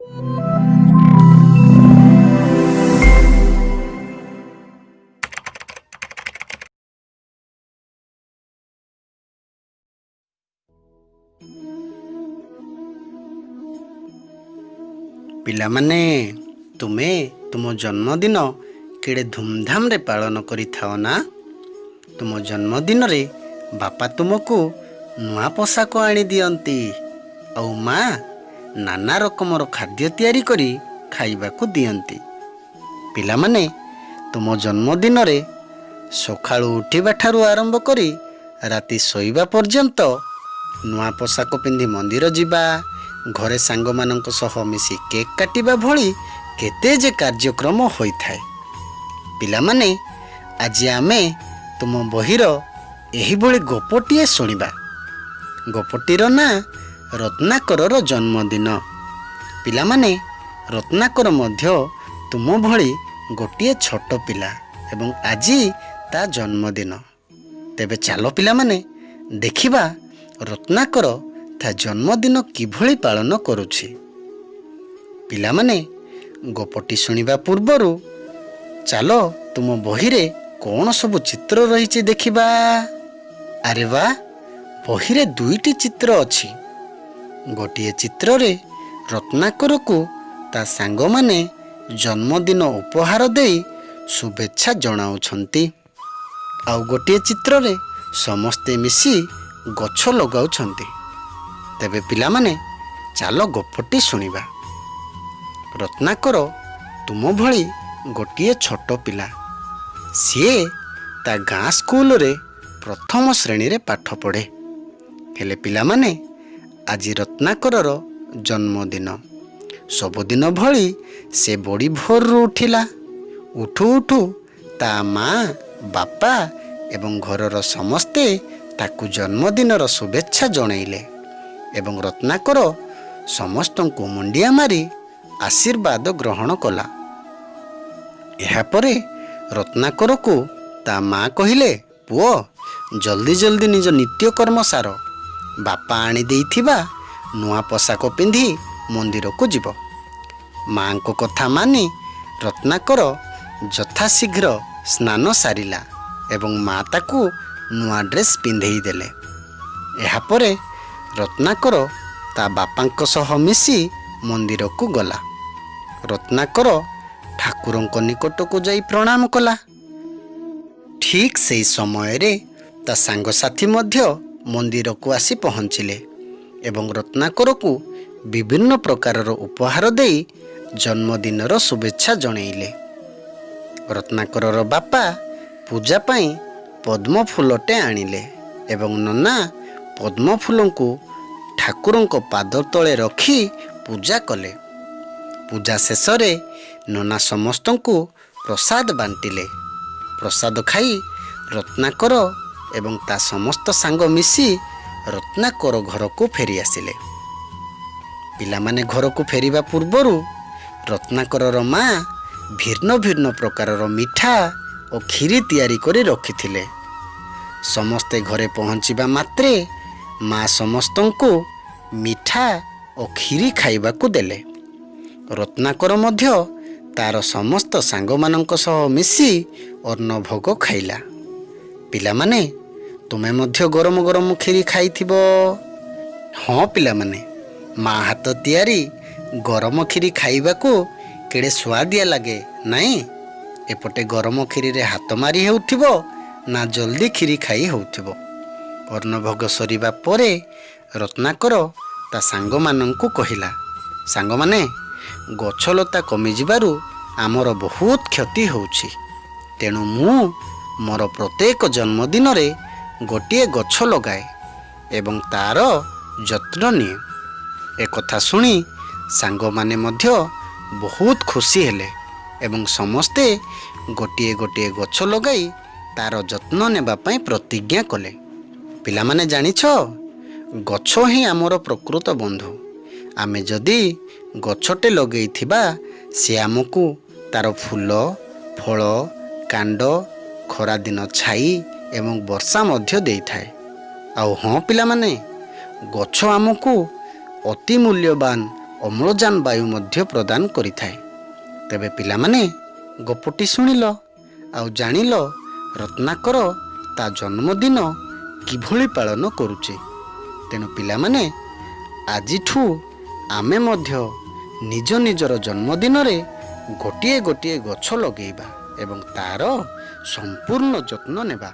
ପିଲାମାନେ, ତୁମେ ତୁମ ଜନ୍ମଦିନ କେଡ଼େ ଧୁମଧାମରେ ପାଳନ କରିଥାଅ ନା? ତୁମ ଜନ୍ମଦିନରେ ବାପା ତୁମକୁ ନୂଆ ପୋଷାକ ଆଣିଦିଅନ୍ତି, ଆଉ ମା ନାନା ରକମର ଖାଦ୍ୟ ତିଆରି କରି ଖାଇବାକୁ ଦିଅନ୍ତି। ପିଲାମାନେ, ତୁମ ଜନ୍ମଦିନରେ ସକାଳୁ ଉଠିବା ଠାରୁ ଆରମ୍ଭ କରି ରାତି ଶୋଇବା ପର୍ଯ୍ୟନ୍ତ ନୂଆ ପୋଷାକ ପିନ୍ଧି ମନ୍ଦିର ଯିବା, ଘରେ ସାଙ୍ଗମାନଙ୍କ ସହ ମିଶି କେକ୍ କାଟିବା ଭଳି କେତେ ଯେ କାର୍ଯ୍ୟକ୍ରମ ହୋଇଥାଏ। ପିଲାମାନେ, ଆଜି ଆମେ ତୁମ ବହିର ଏହିଭଳି ଗପଟିଏ ଶୁଣିବା। ଗପଟିର ନାଁ ରତ୍ନାକରର ଜନ୍ମଦିନ। ପିଲାମାନେ, ରତ୍ନାକର ମଧ୍ୟ ତୁମ ଭଳି ଗୋଟିଏ ଛୋଟ ପିଲା ଏବଂ ଆଜି ତା ଜନ୍ମଦିନ। ତେବେ ଚାଲ ପିଲାମାନେ ଦେଖିବା ରତ୍ନାକର ତା ଜନ୍ମଦିନ କିଭଳି ପାଳନ କରୁଛି। ପିଲାମାନେ, ଗପଟି ଶୁଣିବା ପୂର୍ବରୁ ଚାଲ ତୁମ ବହିରେ କ'ଣ ସବୁ ଚିତ୍ର ରହିଛି ଦେଖିବା। ଆରେ ବା, ବହିରେ 2ଟି ଚିତ୍ର ଅଛି। ଗୋଟିଏ ଚିତ୍ରରେ ରତ୍ନାକରକୁ ତା ସାଙ୍ଗମାନେ ଜନ୍ମଦିନ ଉପହାର ଦେଇ ଶୁଭେଚ୍ଛା ଜଣାଉଛନ୍ତି, ଆଉ ଗୋଟିଏ ଚିତ୍ରରେ ସମସ୍ତେ ମିଶି ଗଛ ଲଗାଉଛନ୍ତି। ତେବେ ପିଲାମାନେ ଚାଲ ଗପଟି ଶୁଣିବା। ରତ୍ନାକର ତୁମ ଭଳି ଗୋଟିଏ ଛୋଟ ପିଲା। ସିଏ ତା ଗାଁ ସ୍କୁଲରେ ପ୍ରଥମ ଶ୍ରେଣୀରେ ପାଠ ପଢ଼େ। ହେଲେ ପିଲାମାନେ, ଆଜି ରତ୍ନାକରର ଜନ୍ମଦିନ। ସବୁଦିନ ଭଳି ସେ ବଡ଼ି ଭୋରରୁ ଉଠିଲା। ଉଠୁ ଉଠୁ ତା ମା, ବାପା ଏବଂ ଘରର ସମସ୍ତେ ତାକୁ ଜନ୍ମଦିନର ଶୁଭେଚ୍ଛା ଜଣାଇଲେ ଏବଂ ରତ୍ନାକର ସମସ୍ତଙ୍କୁ ମୁଣ୍ଡିଆ ମାରି ଆଶୀର୍ବାଦ ଗ୍ରହଣ କଲା। ଏହାପରେ ରତ୍ନାକରକୁ ତା ମା କହିଲେ, ପୁଅ, ଜଲ୍ଦି ଜଲ୍ଦି ନିଜ ନିତ୍ୟକର୍ମ ସାର। ବାପା ଆଣି ଦେଇଥିବା ନୂଆ ପୋଷାକ ପିନ୍ଧି ମନ୍ଦିରକୁ ଯିବ। ମାଙ୍କ କଥା ମାନି ରତ୍ନାକର ଯଥାଶୀଘ୍ର ସ୍ନାନ ସାରିଲା ଏବଂ ମା ତାକୁ ନୂଆ ଡ୍ରେସ୍ ପିନ୍ଧେଇ ଦେଲେ। ଏହାପରେ ରତ୍ନାକର ତା ବାପାଙ୍କ ସହ ମିଶି ମନ୍ଦିରକୁ ଗଲା। ରତ୍ନାକର ଠାକୁରଙ୍କ ନିକଟକୁ ଯାଇ ପ୍ରଣାମ କଲା। ଠିକ୍ ସେହି ସମୟରେ ତା ସାଙ୍ଗସାଥି ମଧ୍ୟ ମନ୍ଦିରକୁ ଆସି ପହଞ୍ଚିଲେ ଏବଂ ରତ୍ନାକରକୁ ବିଭିନ୍ନ ପ୍ରକାରର ଉପହାର ଦେଇ ଜନ୍ମଦିନର ଶୁଭେଚ୍ଛା ଜଣାଇଲେ। ରତ୍ନାକରର ବାପା ପୂଜା ପାଇଁ ପଦ୍ମ ଫୁଲଟେ ଆଣିଲେ ଏବଂ ନନା ପଦ୍ମ ଫୁଲଙ୍କୁ ଠାକୁରଙ୍କ ପାଦ ତଳେ ରଖି ପୂଜା କଲେ। ପୂଜା ଶେଷରେ ନନା ସମସ୍ତଙ୍କୁ ପ୍ରସାଦ ବାଣ୍ଟିଲେ। ପ୍ରସାଦ ଖାଇ ରତ୍ନାକର ଏବଂ ତା ସମସ୍ତ ସାଙ୍ଗ ମିଶି ରତ୍ନାକର ଘରକୁ ଫେରି ଆସିଲେ। ପିଲାମାନେ ଘରକୁ ଫେରିବା ପୂର୍ବରୁ ରତ୍ନାକରର ମା ଭିନ୍ନ ଭିନ୍ନ ପ୍ରକାରର ମିଠା ଓ କ୍ଷୀରି ତିଆରି କରି ରଖିଥିଲେ। ସମସ୍ତେ ଘରେ ପହଞ୍ଚିବା ମାତ୍ରେ ମା ସମସ୍ତଙ୍କୁ ମିଠା ଓ କ୍ଷୀରି ଖାଇବାକୁ ଦେଲେ। ରତ୍ନାକର ମଧ୍ୟ ତାର ସମସ୍ତ ସାଙ୍ଗମାନଙ୍କ ସହ ମିଶି ଅନ୍ନଭୋଗ ଖାଇଲା। ପିଲାମାନେ, ତୁମେ ମଧ୍ୟ ଗରମ ଗରମ କ୍ଷୀରି ଖାଇଥିବ। ହଁ ପିଲାମାନେ, ମା ହାତ ତିଆରି ଗରମ କ୍ଷୀରି ଖାଇବାକୁ କେଡ଼େ ସୁଆଦିଆ ଲାଗେ, ନାଇଁ? ଏପଟେ ଗରମ କ୍ଷୀରିରେ ହାତ ମାରି ହେଉଥିବ ନା ଜଲ୍ଦି କ୍ଷୀରି ଖାଇ ହେଉଥିବ। ଅନ୍ନଭୋଗ ସରିବା ପରେ ରତ୍ନାକର ତା ସାଙ୍ଗମାନଙ୍କୁ କହିଲା, ସାଙ୍ଗମାନେ, ଗଛଲତା କମିଯିବାରୁ ଆମର ବହୁତ କ୍ଷତି ହେଉଛି। ତେଣୁ ମୁଁ ମୋର ପ୍ରତ୍ୟେକ ଜନ୍ମଦିନରେ ଗୋଟିଏ ଗଛ ଲଗାଏ ଏବଂ ତାର ଯତ୍ନ ନିଏ। ଏକଥା ଶୁଣି ସାଙ୍ଗମାନେ ମଧ୍ୟ ବହୁତ ଖୁସି ହେଲେ ଏବଂ ସମସ୍ତେ ଗୋଟିଏ ଗୋଟିଏ ଗଛ ଲଗାଇ ତାର ଯତ୍ନ ନେବା ପାଇଁ ପ୍ରତିଜ୍ଞା କଲେ। ପିଲାମାନେ ଜାଣିଛ, ଗଛ ହିଁ ଆମର ପ୍ରକୃତ ବନ୍ଧୁ। ଆମେ ଯଦି ଗଛଟେ ଲଗେଇଥିବା, ସେ ଆମକୁ ତାର ଫୁଲ, ଫଳ, କାଣ୍ଡ, ଖରାଦିନ ଛାଇ ଏବଂ ବର୍ଷା ମଧ୍ୟ ଦେଇଥାଏ। ଆଉ ହଁ ପିଲାମାନେ, ଗଛ ଆମକୁ ଅତି ମୂଲ୍ୟବାନ ଅମ୍ଳଜାନ ବାୟୁ ମଧ୍ୟ ପ୍ରଦାନ କରିଥାଏ। ତେବେ ପିଲାମାନେ ଗପଟି ଶୁଣିଲ ଆଉ ଜାଣିଲ ରତ୍ନାକର ତା ଜନ୍ମଦିନ କିଭଳି ପାଳନ କରୁଛେ। ତେଣୁ ପିଲାମାନେ ଆଜିଠୁ ଆମେ ମଧ୍ୟ ନିଜ ନିଜର ଜନ୍ମଦିନରେ ଗୋଟିଏ ଗୋଟିଏ ଗଛ ଲଗେଇବା ଏବଂ ତାର ସମ୍ପୂର୍ଣ୍ଣ ଯତ୍ନ ନେବା।